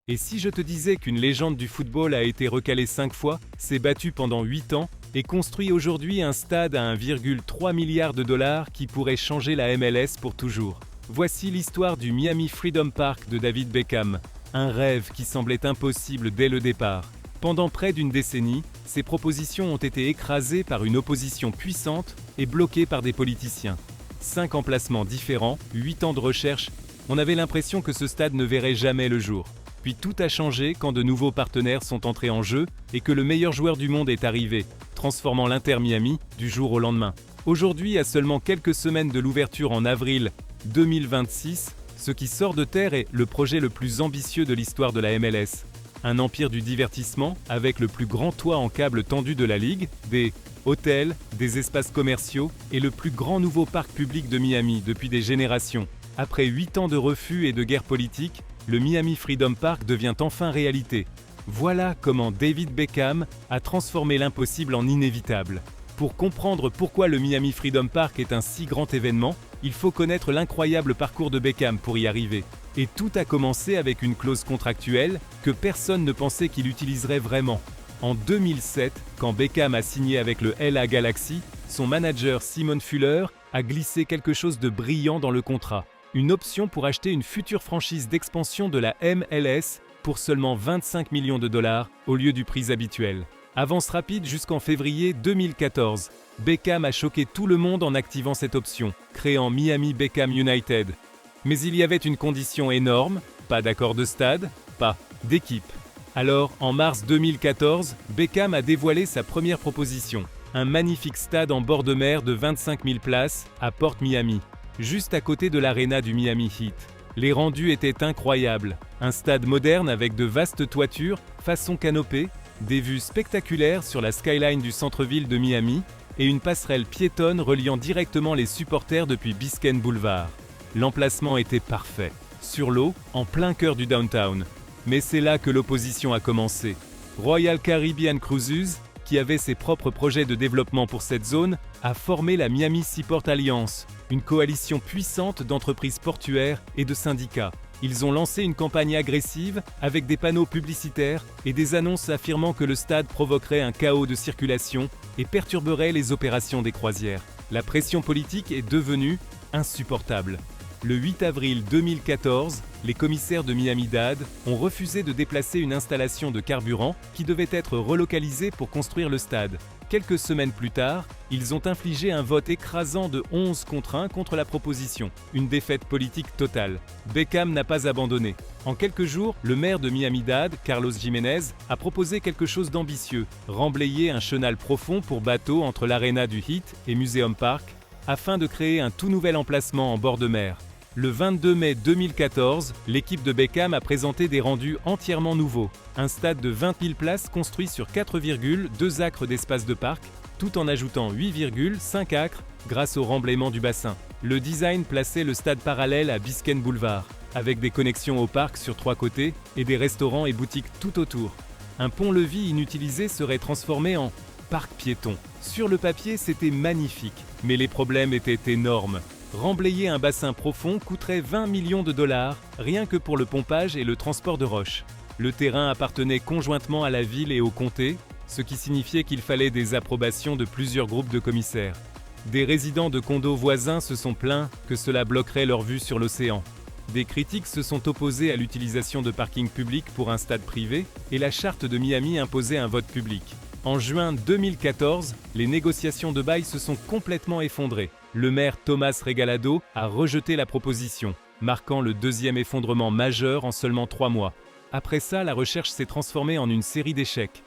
Et si je te disais qu'une légende du football a été recalée 5 fois, s'est battue pendant 8 ans et construit aujourd'hui un stade à 1,3 milliard de dollars qui pourrait changer la MLS pour toujours? Voici l'histoire du Miami Freedom Park de David Beckham, un rêve qui semblait impossible dès le départ. Pendant près d'une décennie, ces propositions ont été écrasées par une opposition puissante et bloquées par des politiciens. 5 emplacements différents, 8 ans de recherche, on avait l'impression que ce stade ne verrait jamais le jour. Puis tout a changé quand de nouveaux partenaires sont entrés en jeu et que le meilleur joueur du monde est arrivé, transformant l'Inter Miami du jour au lendemain. Aujourd'hui, à seulement quelques semaines de l'ouverture en avril 2026, ce qui sort de terre est le projet le plus ambitieux de l'histoire de la MLS. Un empire du divertissement avec le plus grand toit en câble tendu de la ligue, des hôtels, des espaces commerciaux et le plus grand nouveau parc public de Miami depuis des générations. Après 8 ans de refus et de guerre politique, le Miami Freedom Park devient enfin réalité. Voilà comment David Beckham a transformé l'impossible en inévitable. Pour comprendre pourquoi le Miami Freedom Park est un si grand événement, il faut connaître l'incroyable parcours de Beckham pour y arriver. Et tout a commencé avec une clause contractuelle que personne ne pensait qu'il utiliserait vraiment. En 2007, quand Beckham a signé avec le LA Galaxy, son manager Simon Fuller a glissé quelque chose de brillant dans le contrat. Une option pour acheter une future franchise d'expansion de la MLS pour seulement 25 millions de dollars au lieu du prix habituel. Avance rapide jusqu'en février 2014. Beckham a choqué tout le monde en activant cette option, créant Miami Beckham United. Mais il y avait une condition énorme, pas d'accord de stade, pas d'équipe. Alors, en mars 2014, Beckham a dévoilé sa première proposition, un magnifique stade en bord de mer de 25 000 places à Port Miami, juste à côté de l'aréna du Miami Heat. Les rendus étaient incroyables. Un stade moderne avec de vastes toitures, façon canopée, des vues spectaculaires sur la skyline du centre-ville de Miami et une passerelle piétonne reliant directement les supporters depuis Biscayne Boulevard. L'emplacement était parfait, sur l'eau, en plein cœur du downtown. Mais c'est là que l'opposition a commencé. Royal Caribbean Cruises, qui avait ses propres projets de développement pour cette zone, a formé la Miami Seaport Alliance, une coalition puissante d'entreprises portuaires et de syndicats. Ils ont lancé une campagne agressive avec des panneaux publicitaires et des annonces affirmant que le stade provoquerait un chaos de circulation et perturberait les opérations des croisières. La pression politique est devenue insupportable. Le 8 avril 2014, les commissaires de Miami-Dade ont refusé de déplacer une installation de carburant qui devait être relocalisée pour construire le stade. Quelques semaines plus tard, ils ont infligé un vote écrasant de 11 contre 1 contre la proposition. Une défaite politique totale. Beckham n'a pas abandonné. En quelques jours, le maire de Miami-Dade, Carlos Jiménez, a proposé quelque chose d'ambitieux, remblayer un chenal profond pour bateaux entre l'aréna du Heat et Museum Park, afin de créer un tout nouvel emplacement en bord de mer. Le 22 mai 2014, l'équipe de Beckham a présenté des rendus entièrement nouveaux. Un stade de 20 000 places construit sur 4,2 acres d'espace de parc, tout en ajoutant 8,5 acres grâce au remblaiement du bassin. Le design plaçait le stade parallèle à Biscayne Boulevard, avec des connexions au parc sur 3 côtés et des restaurants et boutiques tout autour. Un pont-levis inutilisé serait transformé en parc piéton. Sur le papier, c'était magnifique, mais les problèmes étaient énormes. Remblayer un bassin profond coûterait 20 millions de dollars, rien que pour le pompage et le transport de roches. Le terrain appartenait conjointement à la ville et au comté, ce qui signifiait qu'il fallait des approbations de plusieurs groupes de commissaires. Des résidents de condos voisins se sont plaints que cela bloquerait leur vue sur l'océan. Des critiques se sont opposées à l'utilisation de parkings publics pour un stade privé, et la charte de Miami imposait un vote public. En juin 2014, les négociations de bail se sont complètement effondrées. Le maire Thomas Regalado a rejeté la proposition, marquant le deuxième effondrement majeur en seulement 3 mois. Après ça, la recherche s'est transformée en une série d'échecs.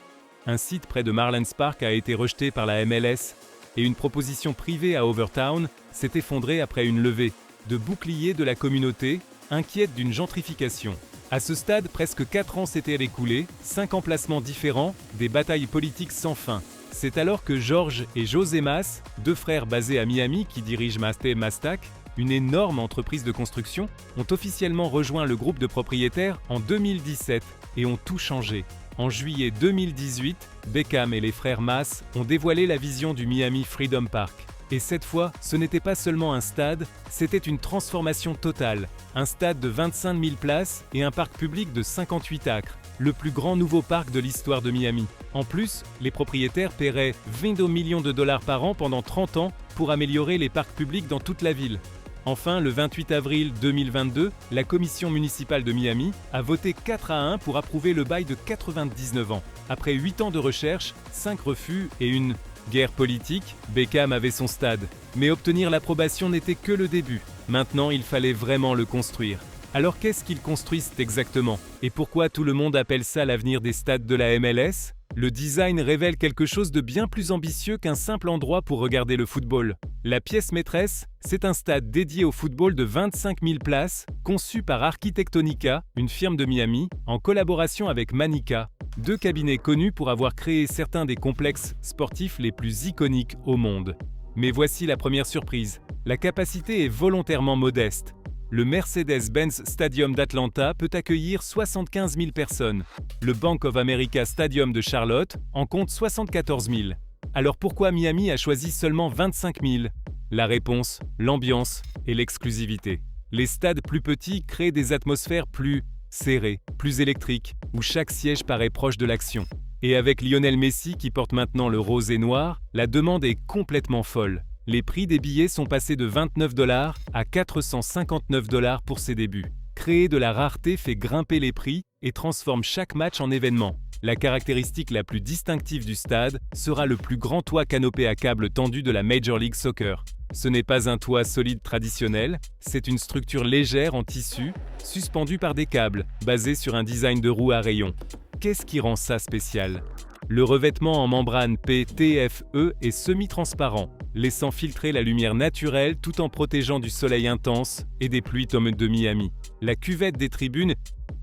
Un site près de Marlins Park a été rejeté par la MLS et une proposition privée à Overtown s'est effondrée après une levée de boucliers de la communauté, inquiète d'une gentrification. À ce stade, presque 4 ans s'étaient écoulés, 5 emplacements différents, des batailles politiques sans fin. C'est alors que George et José Mas, 2 frères basés à Miami qui dirigent Maste Mastac, une énorme entreprise de construction, ont officiellement rejoint le groupe de propriétaires en 2017 et ont tout changé. En juillet 2018, Beckham et les frères Mas ont dévoilé la vision du Miami Freedom Park. Et cette fois, ce n'était pas seulement un stade, c'était une transformation totale. Un stade de 25 000 places et un parc public de 58 acres, le plus grand nouveau parc de l'histoire de Miami. En plus, les propriétaires paieraient 22 millions de dollars par an pendant 30 ans pour améliorer les parcs publics dans toute la ville. Enfin, le 28 avril 2022, la commission municipale de Miami a voté 4-1 pour approuver le bail de 99 ans. Après 8 ans de recherche, 5 refus et une guerre politique, Beckham avait son stade. Mais obtenir l'approbation n'était que le début. Maintenant, il fallait vraiment le construire. Alors qu'est-ce qu'ils construisent exactement? Et pourquoi tout le monde appelle ça l'avenir des stades de la MLS? Le design révèle quelque chose de bien plus ambitieux qu'un simple endroit pour regarder le football. La pièce maîtresse, c'est un stade dédié au football de 25 000 places, conçu par Arquitectonica, une firme de Miami, en collaboration avec Manica, deux cabinets connus pour avoir créé certains des complexes sportifs les plus iconiques au monde. Mais voici la première surprise. La capacité est volontairement modeste. Le Mercedes-Benz Stadium d'Atlanta peut accueillir 75 000 personnes. Le Bank of America Stadium de Charlotte en compte 74 000. Alors pourquoi Miami a choisi seulement 25 000? La réponse, l'ambiance et l'exclusivité. Les stades plus petits créent des atmosphères plus serrées, plus électriques, où chaque siège paraît proche de l'action. Et avec Lionel Messi qui porte maintenant le rose et noir, la demande est complètement folle. Les prix des billets sont passés de 29 $ à 459 $ pour ses débuts. Créer de la rareté fait grimper les prix et transforme chaque match en événement. La caractéristique la plus distinctive du stade sera le plus grand toit canopé à câbles tendu de la Major League Soccer. Ce n'est pas un toit solide traditionnel, c'est une structure légère en tissu, suspendue par des câbles, basée sur un design de roue à rayons. Qu'est-ce qui rend ça spécial? Le revêtement en membrane PTFE est semi-transparent, laissant filtrer la lumière naturelle tout en protégeant du soleil intense et des pluies comme de Miami. La cuvette des tribunes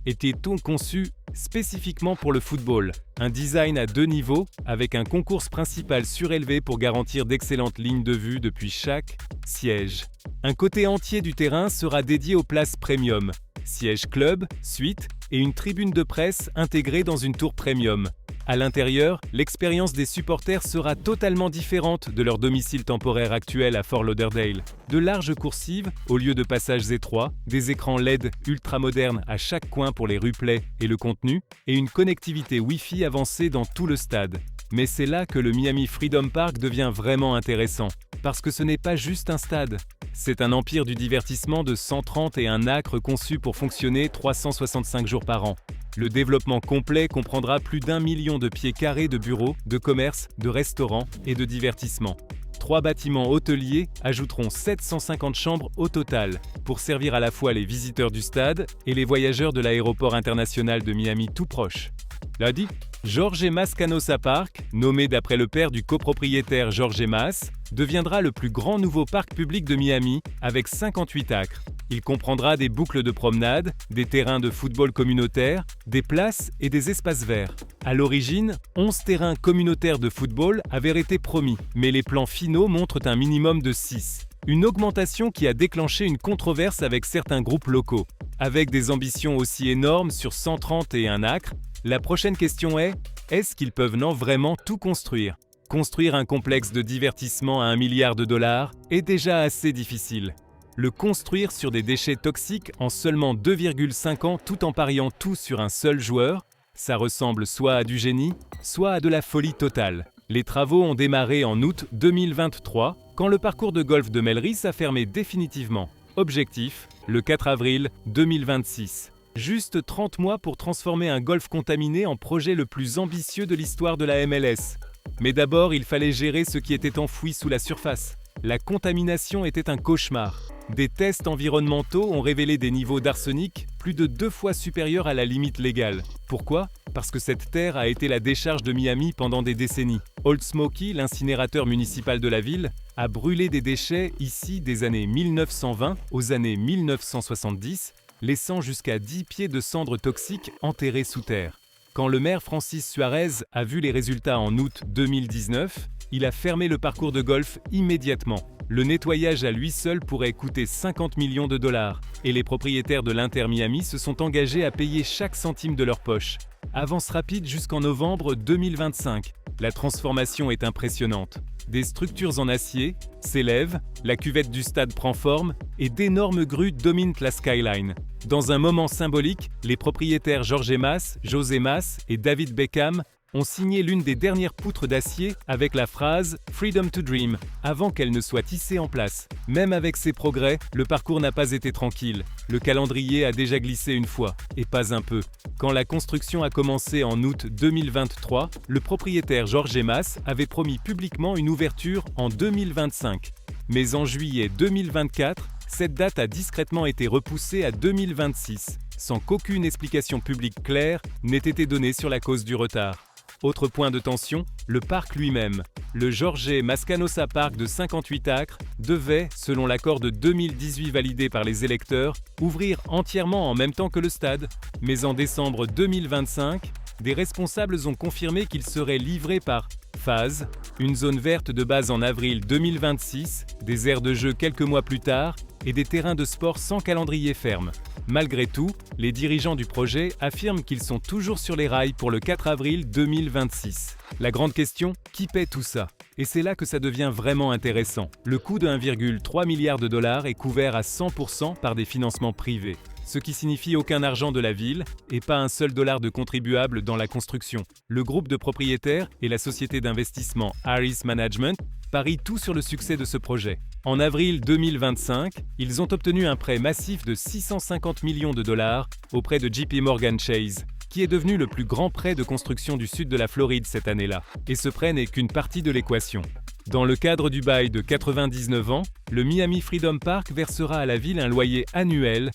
était conçue spécifiquement pour le football. Un design à 2 niveaux, avec un concours principal surélevé pour garantir d'excellentes lignes de vue depuis chaque siège. Un côté entier du terrain sera dédié aux places premium, siège club, suite et une tribune de presse intégrée dans une tour premium. À l'intérieur, l'expérience des supporters sera totalement différente de leur domicile temporaire actuel à Fort Lauderdale. De larges coursives, au lieu de passages étroits, des écrans LED ultra modernes à chaque coin pour les replays et le contenu, et une connectivité Wi-Fi avancée dans tout le stade. Mais c'est là que le Miami Freedom Park devient vraiment intéressant, parce que ce n'est pas juste un stade. C'est un empire du divertissement de 131 acres conçu pour fonctionner 365 jours par an. Le développement complet comprendra plus d'1 million de pieds carrés de bureaux, de commerces, de restaurants et de divertissements. 3 bâtiments hôteliers ajouteront 750 chambres au total, pour servir à la fois les visiteurs du stade et les voyageurs de l'aéroport international de Miami tout proche. L'a dit Jorge Mas Canosa Park, nommé d'après le père du copropriétaire Jorge Mas, deviendra le plus grand nouveau parc public de Miami avec 58 acres. Il comprendra des boucles de promenade, des terrains de football communautaires, des places et des espaces verts. À l'origine, 11 terrains communautaires de football avaient été promis, mais les plans finaux montrent un minimum de 6. Une augmentation qui a déclenché une controverse avec certains groupes locaux. Avec des ambitions aussi énormes sur 131 acres, la prochaine question est, est-ce qu'ils peuvent vraiment tout construire? Construire un complexe de divertissement à $1 milliard est déjà assez difficile. Le construire sur des déchets toxiques en seulement 2,5 ans tout en pariant tout sur un seul joueur, ça ressemble soit à du génie, soit à de la folie totale. Les travaux ont démarré en août 2023, quand le parcours de golf de Melrose a fermé définitivement. Objectif, le 4 avril 2026. Juste 30 mois pour transformer un golf contaminé en projet le plus ambitieux de l'histoire de la MLS. Mais d'abord, il fallait gérer ce qui était enfoui sous la surface. La contamination était un cauchemar. Des tests environnementaux ont révélé des niveaux d'arsenic plus de 2 fois supérieurs à la limite légale. Pourquoi? Parce que cette terre a été la décharge de Miami pendant des décennies. Old Smoky, l'incinérateur municipal de la ville, a brûlé des déchets ici des années 1920 aux années 1970, laissant jusqu'à 10 pieds de cendres toxiques enterrées sous terre. Quand le maire Francis Suarez a vu les résultats en août 2019, il a fermé le parcours de golf immédiatement. Le nettoyage à lui seul pourrait coûter 50 millions de dollars, et les propriétaires de l'Inter Miami se sont engagés à payer chaque centime de leur poche. Avance rapide jusqu'en novembre 2025. La transformation est impressionnante. Des structures en acier s'élèvent, la cuvette du stade prend forme et d'énormes grues dominent la skyline. Dans un moment symbolique, les propriétaires Jorge Mas, José Mas et David Beckham ont signé l'une des dernières poutres d'acier avec la phrase « Freedom to Dream » avant qu'elle ne soit tissée en place. Même avec ces progrès, le parcours n'a pas été tranquille. Le calendrier a déjà glissé une fois, et pas un peu. Quand la construction a commencé en août 2023, le propriétaire Jorge Mas avait promis publiquement une ouverture en 2025. Mais en juillet 2024, cette date a discrètement été repoussée à 2026, sans qu'aucune explication publique claire n'ait été donnée sur la cause du retard. Autre point de tension, le parc lui-même. Le Jorge Mascanosa Park de 58 acres devait, selon l'accord de 2018 validé par les électeurs, ouvrir entièrement en même temps que le stade. Mais en décembre 2025, des responsables ont confirmé qu'il serait livré par phase, une zone verte de base en avril 2026, des aires de jeu quelques mois plus tard et des terrains de sport sans calendrier ferme. Malgré tout, les dirigeants du projet affirment qu'ils sont toujours sur les rails pour le 4 avril 2026. La grande question, qui paie tout ça? Et c'est là que ça devient vraiment intéressant. Le coût de 1,3 milliard de dollars est couvert à 100% par des financements privés, ce qui signifie aucun argent de la ville et pas un seul dollar de contribuable dans la construction. Le groupe de propriétaires et la société d'investissement Harris Management parient tout sur le succès de ce projet. En avril 2025, ils ont obtenu un prêt massif de 650 millions de dollars auprès de JP Morgan Chase, qui est devenu le plus grand prêt de construction du sud de la Floride cette année-là. Et ce prêt n'est qu'une partie de l'équation. Dans le cadre du bail de 99 ans, le Miami Freedom Park versera à la ville un loyer annuel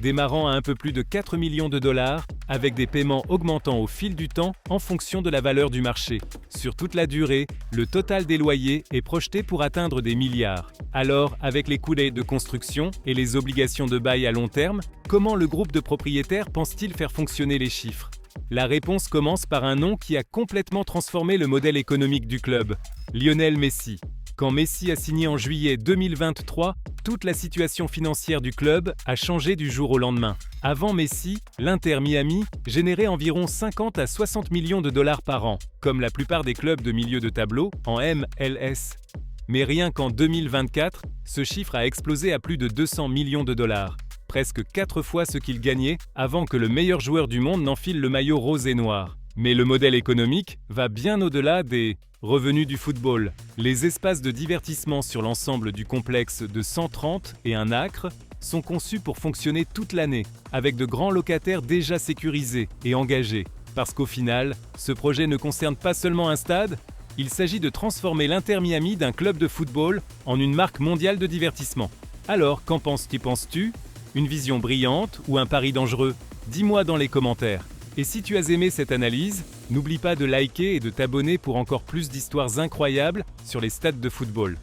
démarrant à un peu plus de 4 millions de dollars, avec des paiements augmentant au fil du temps en fonction de la valeur du marché. Sur toute la durée, le total des loyers est projeté pour atteindre des milliards. Alors, avec les coûts de construction et les obligations de bail à long terme, comment le groupe de propriétaires pense-t-il faire fonctionner les chiffres? La réponse commence par un nom qui a complètement transformé le modèle économique du club, Lionel Messi. Quand Messi a signé en juillet 2023, toute la situation financière du club a changé du jour au lendemain. Avant Messi, l'Inter Miami générait environ 50 à 60 millions de dollars par an, comme la plupart des clubs de milieu de tableau en MLS. Mais rien qu'en 2024, ce chiffre a explosé à plus de 200 millions de dollars, presque 4 fois ce qu'il gagnait avant que le meilleur joueur du monde n'enfile le maillot rose et noir. Mais le modèle économique va bien au-delà des revenus du football. Les espaces de divertissement sur l'ensemble du complexe de 130 et 1 acre sont conçus pour fonctionner toute l'année, avec de grands locataires déjà sécurisés et engagés. Parce qu'au final, ce projet ne concerne pas seulement un stade, il s'agit de transformer l'Inter Miami d'un club de football en une marque mondiale de divertissement. Alors, qu'en penses-tu? Une vision brillante ou un pari dangereux? Dis-moi dans les commentaires. Et si tu as aimé cette analyse, n'oublie pas de liker et de t'abonner pour encore plus d'histoires incroyables sur les stades de football.